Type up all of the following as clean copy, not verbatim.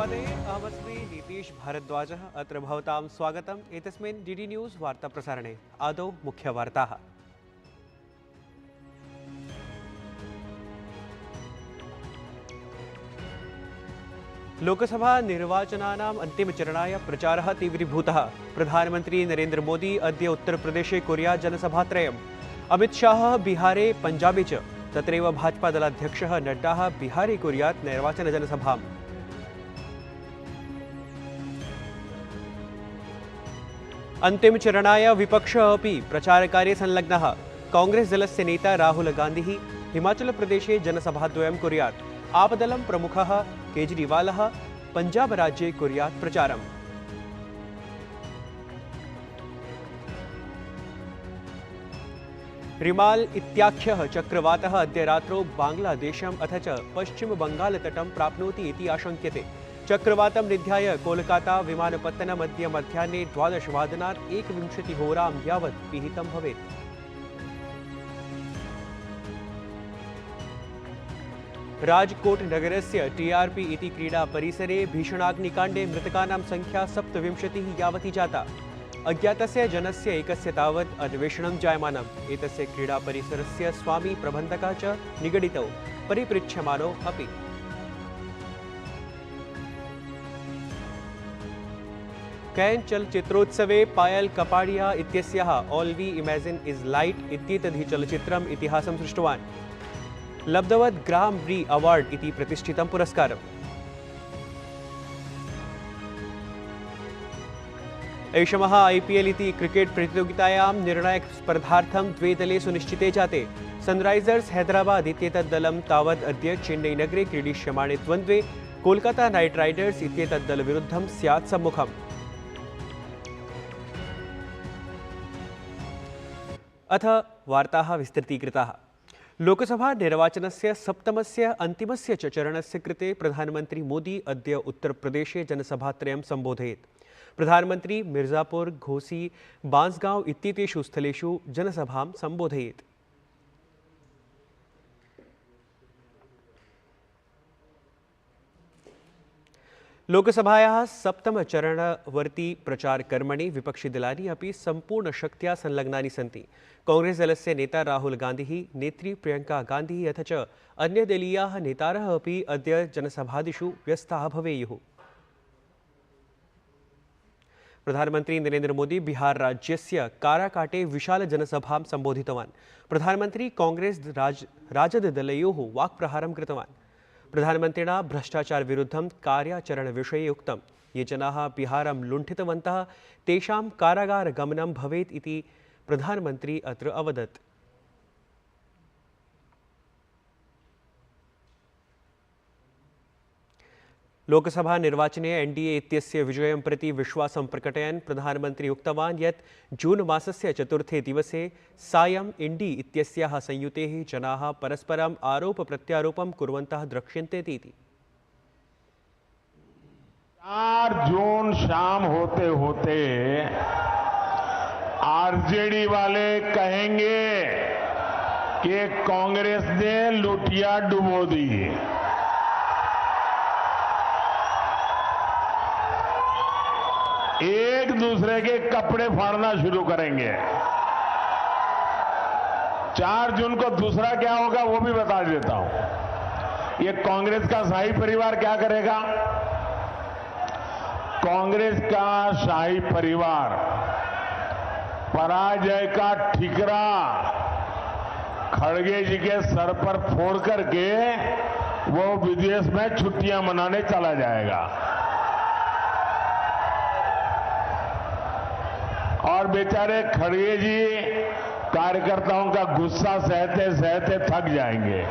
संवादे अहमस्मि नीतीश भारद्वाजः। अत्र भवतां स्वागतम्। एतस्मिन् डीडी न्यूज़ वार्ताप्रसारणे आदौ मुख्यवार्ताः। लोकसभा निर्वाचनानाम् अन्तिमचरणाय प्रचारः तीव्रीभूतः। प्रधानमन्त्री नरेन्द्र मोदी अद्य उत्तरप्रदेशे कुर्यात् जनसभात्रयम्। अमित शाहः बिहारे पञ्जाबे च, तत्रैव भाजपादलाध्यक्षः नड्डा बिहारे कुर्यात् निर्वाचनजनसभाम्। अन्तिमचरणाय विपक्षः अपि प्रचारकार्ये संलग्नः। कांग्रेस दलस्य नेता राहुल गान्धी हिमाचलप्रदेशे जनसभाद्वयं कुर्यात्। आपदलं प्रमुखः केजरीवालः पंजाब राज्ये कुर्यात् प्रचारम्। रिमाल इत्याख्यः चक्रवातः अद्य रात्रौ बांग्लादेशम् अथ च पश्चिमबंगालतटं प्राप्नोति इति आशङ्क्यते। चक्रवातं निध्याय कोलकाता विमानपत्तनम् अद्य मध्याह्ने 12 वादनात् 21 होरां यावत् पिहितं भवेत्। राजकोट नगरस्य टीआरपी इति क्रीडा परिसरे भीषणाग्निकाण्डे मृतकानां संख्या 27 यावती जाता। अज्ञातस्य जनस्य एकस्य तावत् अन्वेषणं जायमानम्। एतस्य क्रीडा परिसरस्य स्वामी प्रबन्धकः च निगडितौ, परिपृच्छमानो अपि। कैन् चलच्चित्रोत्सवे पायल कपाडिया इत्यस्याः all we imagine as light इत्येतद् चलच्चित्रम् इतिहासं सृष्टवान्। लब्धवत् ग्रां प्री अवार्ड इति प्रतिष्ठितं पुरस्कारम्। ऐषमः आईपीएल इति क्रिकेट प्रतियोगितायां निर्णायक स्पर्धार्थं द्वे दले सुनिश्चिते जाते। सनराइजर्स हैदराबाद इत्येतद् दलं तावत् अद्य चेन्नई नगरे क्रीडिष्यमाणे द्वन्द्वे कोलकाता नाइट राइडर्स इत्येतद् दलविरुद्धं स्यात् सम्मुखम्। अथ वार्ताः विस्तृतीकृताः। लोकसभा निर्वाचनस्य सप्तमस्य अन्तिमस्य च चरणस्य कृते प्रधानमन्त्री मोदी अद्य उत्तरप्रदेशे जनसभात्रयं सम्बोधयेत्। प्रधानमन्त्री मिर्जापुर, घोसी, बांसगांव इत्येतेषु स्थलेषु जनसभां सम्बोधयेत्। लोकसभायाः सप्तमचरणवर्ती प्रचारकर्मणि विपक्षिदलानि अपि सम्पूर्णशक्त्या संलग्नानि सन्ति। कांग्रेस दलस्य नेता राहुल गान्धी, नेत्री प्रियंका गान्धी अथ च अन्यदलीयाः नेतारः अपि अद्य जनसभादिषु व्यस्ताः भवेयुः। प्रधानमन्त्री नरेन्द्र मोदी बिहार राज्यस्य काराकाटे विशाल जनसभां सम्बोधितवान्। प्रधानमन्त्री कांग्रेस राजद दलयोः वाक्प्रहारं कृतवान्। प्रधानमन्त्रिणा भ्रष्टाचार विरुद्धं कार्याचरणविषये उक्तं। ये जनाः बिहारं लुण्ठितवन्तः तेषां कारागारगमनं भवेत् इति प्रधानमन्त्री अत्र अवदत्। लोकसभा निर्वाचने एनडीए इत्यस्य विजयं प्रति विश्वासं प्रकटयन् प्रधानमन्त्री उक्तवान् यत् जून मासस्य 4थे दिवसे सायं इंडी इत्यस्याः संयुतेः जनाः परस्परम् आरोप-प्रत्यारोपं कुर्वन्तः द्रक्ष्यन्ते इति। 4 जून शाम होते होते आरजेडी वाले कहेंगे कि कांग्रेस ने लुटिया डुबो दी। एक दूसरे के कपड़े फाड़ना शुरू करेंगे। 4 जून को दूसरा क्या होगा वो भी बता देता हूं। ये कांग्रेस का शाही परिवार क्या करेगा? कांग्रेस का शाही परिवार पराजय का ठिकरा खड़गे जी के सर पर फोड़ करके वो विदेश में छुट्टियां मनाने चला जाएगा और बेचारे खड़गे जी कार्यकर्ताओं का गुस्सा सहते सहते थक जाएंगे।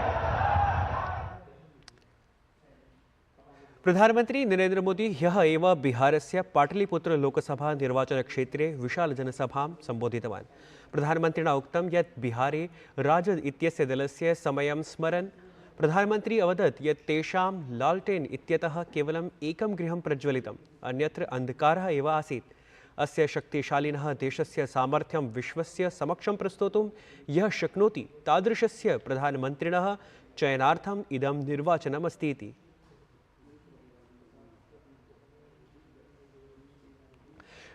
प्रधानमन्त्री नरेन्द्र मोदी ह्यः एव बिहारस्य पाटलिपुत्र लोकसभा निर्वाचनक्षेत्रे विशाल जनसभां सम्बोधितवान्। प्रधानमन्त्रिणा उक्तं यत् बिहारे राजद इत्यस्य दलस्य समयं स्मरन् प्रधानमन्त्री अवदत् यत् तेषां लालटेन् इत्यतः केवलम् एकं गृहं प्रज्वलितम्, अन्यत्र अन्धकारः एव आसीत्। अस्य शक्तिशालिनः देशस्य सामर्थ्यं विश्वस्य समक्षं प्रस्तोतुं यः शक्नोति तादृशस्य प्रधानमन्त्रिणः चयनार्थम् इदं निर्वाचनमस्ति इति।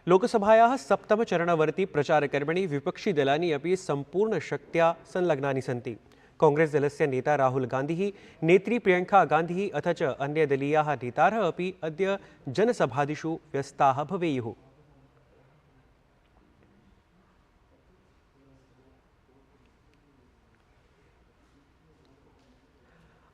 लोकसभायाः सप्तमचरणवर्ति प्रचारकर्मणि विपक्षिदलानि अपि सम्पूर्णशक्त्या संलग्नानि सन्ति। कांग्रेस्दलस्य नेता राहुल गान्धिः, नेत्री प्रियंका गान्धिः अथ च अन्यदलीयाः नेतारः अपि अद्य जनसभादिषु व्यस्ताः भवेयुः।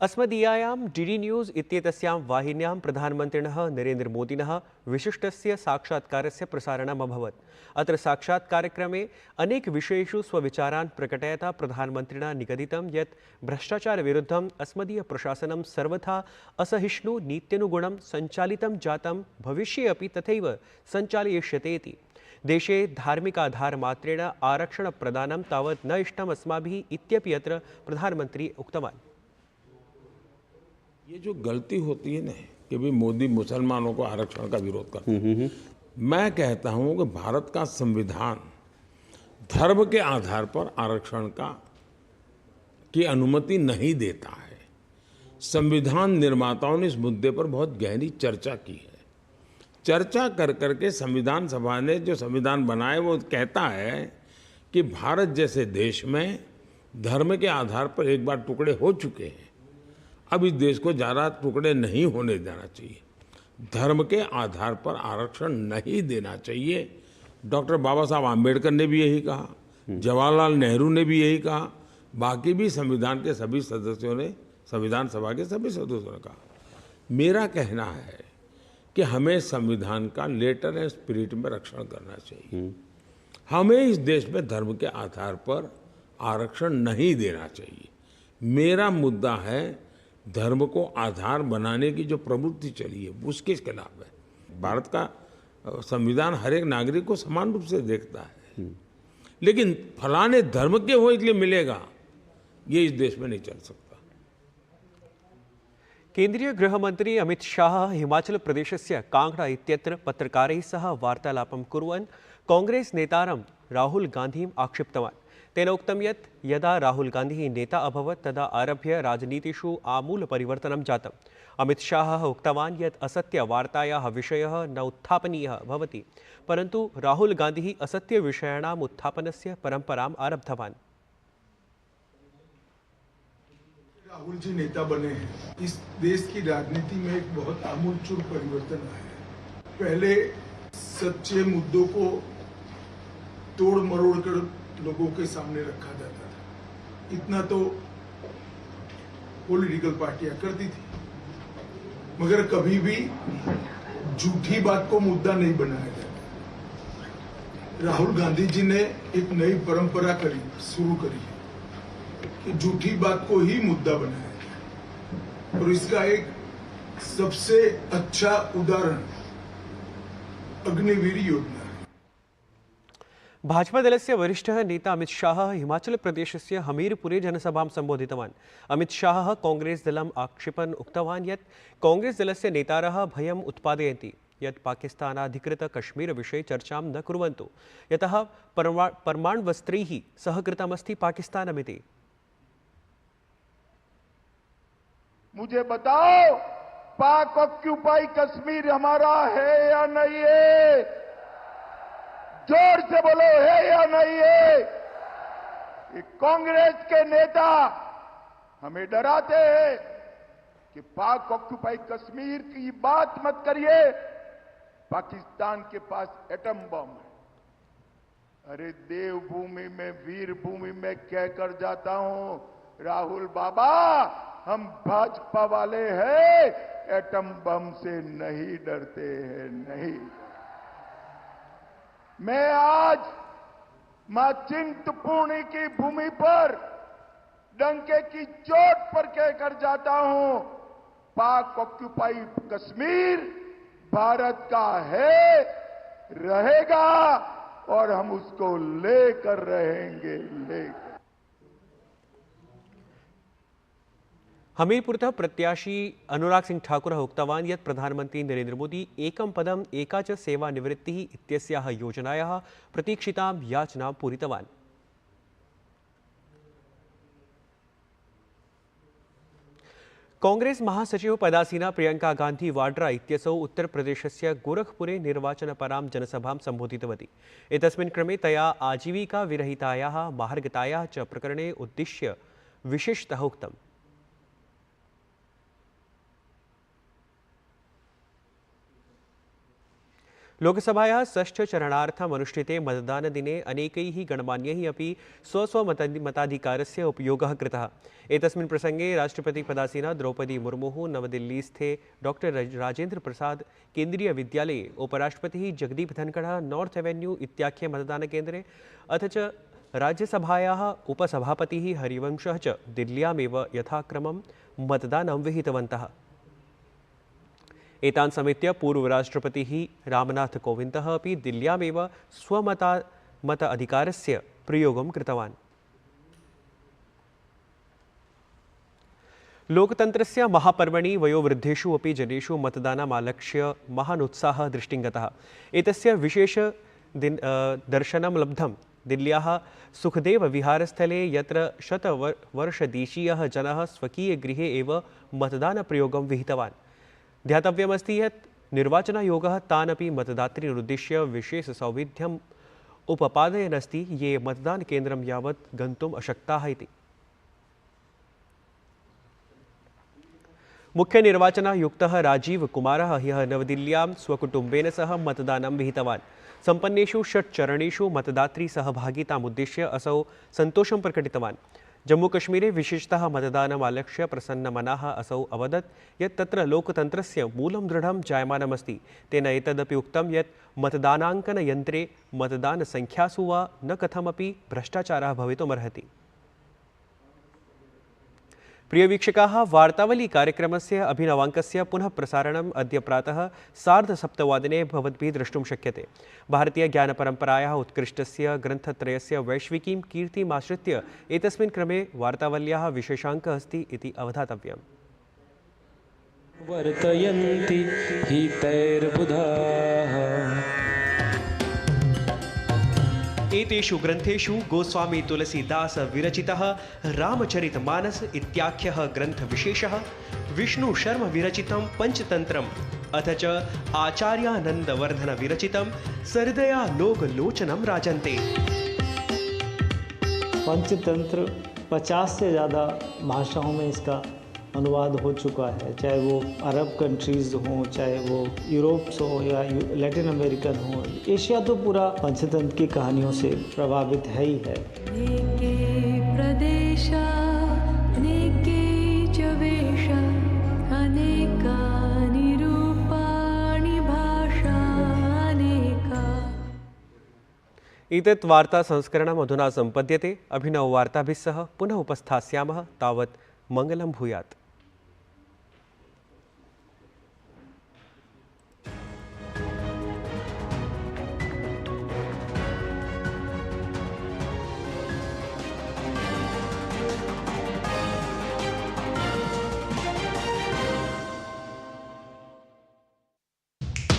अस्मदीयायां डीडी न्यूज़ इत्येतस्यां वाहिन्यां प्रधानमन्त्रिणः नरेन्द्रमोदिनः विशिष्टस्य साक्षात्कारस्य प्रसारणम् अभवत्। अत्र साक्षात्कारक्रमे अनेकविषयेषु स्वविचारान् प्रकटयता प्रधानमन्त्रिणा निगदितं यत् भ्रष्टाचारविरुद्धम् अस्मदीयप्रशासनं सर्वथा असहिष्णु नीत्यनुगुणं सञ्चालितं जातं, भविष्ये अपि तथैव सञ्चालयिष्यते इति। देशे धार्मिकाधारमात्रेण आरक्षणप्रदानं तावत् न इष्टम् अस्माभिः इत्यपि अत्र प्रधानमन्त्री उक्तवान्। ये जो गलती होती है ना कि भी मोदी मुसलमानों को आरक्षण का विरोध करता है, मैं कहता हूं कि भारत का संविधान धर्म के आधार पर आरक्षण की अनुमति नहीं देता है। संविधान निर्माताओं ने इस मुद्दे पर बहुत गहरी चर्चा की है। चर्चा कर करके संविधान सभा ने जो संविधान बनाए वो कहता है कि भारत जैसे देश में धर्म के आधार पर एक बार टुकड़े हो चुके हैं, अब इस देश को ज़्यादा टुकड़े नहीं होने देना चाहिए। धर्म के आधार पर आरक्षण नहीं देना चाहिए। डॉक्टर बाबा साहब आम्बेडकर ने भी यही कहा, जवाहरलाल नेहरू ने भी यही कहा, बाकी भी संविधान के सभी सदस्यों ने, संविधान सभा के सभी सदस्यों ने कहा। मेरा कहना है कि हमें संविधान का लेटर एंड स्पिरिट में रक्षण करना चाहिए। हमें इस देश में धर्म के आधार पर आरक्षण नहीं देना चाहिए। मेरा मुद्दा है धर्म को आधार बनाने की जो प्रवृत्ति चली है उसके खिलाफ है। भारत का संविधान हर एक नागरिक को समान रूप से देखता है, लेकिन फलाने धर्म के हो इसलिए मिलेगा, ये इस देश में नहीं चल सकता। केंद्रीय गृहमंत्री अमित शाह हिमाचलप्रदेशस्य कांगड़ा इत्यत्र पत्रकारैः सह वार्तालापं कुर्वन् कांग्रेस नेतारं राहुल गान्धिम् आक्षिप्तवान्। तेन उक्तं यत् यदा राहुल गान्धिः नेता अभवत् तदा आरभ्य राजनीतिषु आमूलपरिवर्तनं जातम्। अमित शाहः उक्तवान् यत् असत्यवार्तायाः विषयः न उत्थापनीयः भवति, परन्तु राहुल गान्धिः असत्यविषयाणाम् उत्थापनस्य परम्पराम् आरब्धवान्। राहुल जी नेता बने हैं, इस देश की राजनीति में एक बहुत आमूलचूल परिवर्तन आया है। पहले सच्चे मुद्दों को तोड़ मरोड़ कर लोगों के सामने रखा जाता था। इतना तो पॉलिटिकल पार्टियां करती थी, मगर कभी भी झूठी बात को मुद्दा नहीं बनाया जाता। राहुल गांधी जी ने एक नई परंपरा शुरू करी कि झूठी बात को ही मुद्दा बनाया जाए, और इसका एक सबसे अच्छा उदाहरण अग्निवीर योजना। भाजपादलस्य वरिष्ठः नेता अमित शाहः हिमाचलप्रदेशस्य हमीरपुरे जनसभां सम्बोधितवान्। अमित शाहः कांग्रेस्दलम् आक्षिपन् उक्तवान् यत् कांग्रेस्दलस्य नेतारः भयम् उत्पादयन्ति यत् पाकिस्तानाधिकृतकश्मीरविषये चर्चां न कुर्वन्तु, यतः परमाण्वस्त्रैः सहकृतमस्ति पाकिस्तानमिति। मुझे बताओ, पाक ऑक्यूपाई कश्मीर हमारा है या नहीं है? जोर से बोलो, है या नहीं है? ये कांग्रेस के नेता हमें डराते हैं कि पाक ऑक्यूपाई कश्मीर की बात मत करिए, पाकिस्तान के पास एटम बम है। अरे देवभूमि में, वीर भूमि में कहकर जाता हूं, राहुल बाबा, हम भाजपा वाले हैं, एटम बम से नहीं डरते हैं, नहीं। मैं आज मां चिंतपूर्णी की भूमि पर डंके की चोट पर कहकर जाता हूं, पाक ऑक्यूपाई कश्मीर भारत का है, रहेगा, और हम उसको लेकर रहेंगे, लेकर। हमीरपुरतः प्रत्याशी अनुराग सिंह ठाकुरः उक्तवान् यत् प्रधानमन्त्री नरेन्द्र मोदी एकं पदम् एका च सेवानिवृत्तिः इत्यस्याः योजनायाः प्रतीक्षितां याचनां पूरितवान्। कांग्रेस महासचिव पदासीना प्रियंका गांधी वाड्रा इत्यसौ उत्तरप्रदेशस्य गोरखपुरे निर्वाचनपरां जनसभां सम्बोधितवती। एतस्मिन् क्रमे तया आजीविका विरहितायाः मार्गतायाः च प्रकरणे उद्दिश्य विशेषतः उक्तम्। लोकसभायाः षष्ठचरणार्थम् अनुष्ठिते मतदानदिने अनेकैः गणमान्यैः अपि स्वस्वमताधिकारस्य उपयोगः कृतः। एतस्मिन् प्रसङ्गे राष्ट्रपतिपदासीना द्रौपदी मुर्मुः नवदिल्लीस्थे डॉक्टर राजेन्द्र प्रसाद केन्द्रीय विद्यालये, उपराष्ट्रपतिः जगदीप धनखडः नॉर्थ एवेन्यू इत्याख्ये मतदानकेन्द्रे, अथ च राज्यसभायाः उपसभापतिः हरिवंशः च दिल्ल्यामेव यथाक्रमं मतदानं विहितवन्तः। एतान् समेत्य पूर्वराष्ट्रपतिः रामनाथ कोविन्दः अपि दिल्ल्यामेव स्वमत अधिकारस्य प्रयोगं कृतवान्। लोकतन्त्रस्य महापर्वणि वयोवृद्धेषु अपि जनेषु मतदानमालक्ष्य महान् उत्साहः दृष्टिङ्गतः। एतस्य विशेष दर्शनं लब्धं दिल्ल्याः सुखदेव विहारस्थले, यत्र शतवर्षदेशीयः जनः स्वकीयगृहे एव मतदानप्रयोगं विहितवान्। ध्यातव्यमस्ति यत् निर्वाचनायोगः तानपि मतदातॄनुद्दिश्य विशेषसौविध्यम् उपपादयन् अस्ति, ये मतदानकेन्द्रं यावत् गन्तुम् अशक्ताः इति। मुख्यनिर्वाचनायुक्तः राजीव कुमारः ह्यः नवदिल्ल्यां स्वकुटुम्बेन सह मतदानं विहितवान्। सम्पन्नेषु 6 चरणेषु मतदातृसहभागितामुद्दिश्य असौ सन्तोषं प्रकटितवान्। जम्मूकश्मीरे विशेषतः मतदानमालक्ष्य प्रसन्नमनाः असौ अवदत् यत् तत्र लोकतन्त्रस्य मूलं दृढं जायमानमस्ति। तेन एतदपि उक्तं यत् मतदानाङ्कनयन्त्रे मतदानसङ्ख्यासु वा न कथमपि भ्रष्टाचारः भवितुमर्हति। प्रियवीक्षकाः, वार्तावली कार्यक्रमस्य अभिनवाङ्कस्य पुनः प्रसारणम् अद्य प्रातः 7:30 भवद्भिः द्रष्टुं शक्यते। भारतीयज्ञानपरम्परायाः उत्कृष्टस्य ग्रन्थत्रयस्य वैश्विकीं कीर्तिमाश्रित्य एतस्मिन् क्रमे वार्तावल्याः विशेषाङ्कः अस्ति इति अवधातव्यम्। वर्तयन्ति हितैर्बुधाः। एतेषु ग्रन्थेषु गोस्वामी तुलसीदास विरचितः रामचरितमानस इत्याख्यः ग्रन्थविशेषः, विष्णु शर्म विरचितं पंचतन्त्रम्, अथ च आचार्यानन्दवर्धन विरचितं सहृदयालोकलोचनं राजन्ते। पंचतंत्र 50 से ज़्यादा भाषाओं में इसका अनुवाद हो चुका है, चाहे वो अरब कंट्रीज़ हों, चाहे वो यूरोप्स हो या लैटिन अमेरिकन हो। एशिया तो पूरा पंचतंत्र की कहानियों से प्रभावित है ही है। एतत् वार्ता संस्करणम् अधुना सम्पद्यते। अभिनववार्ताभिः सह पुनः उपस्थास्यामः। तावत् मङ्गलं भूयात्।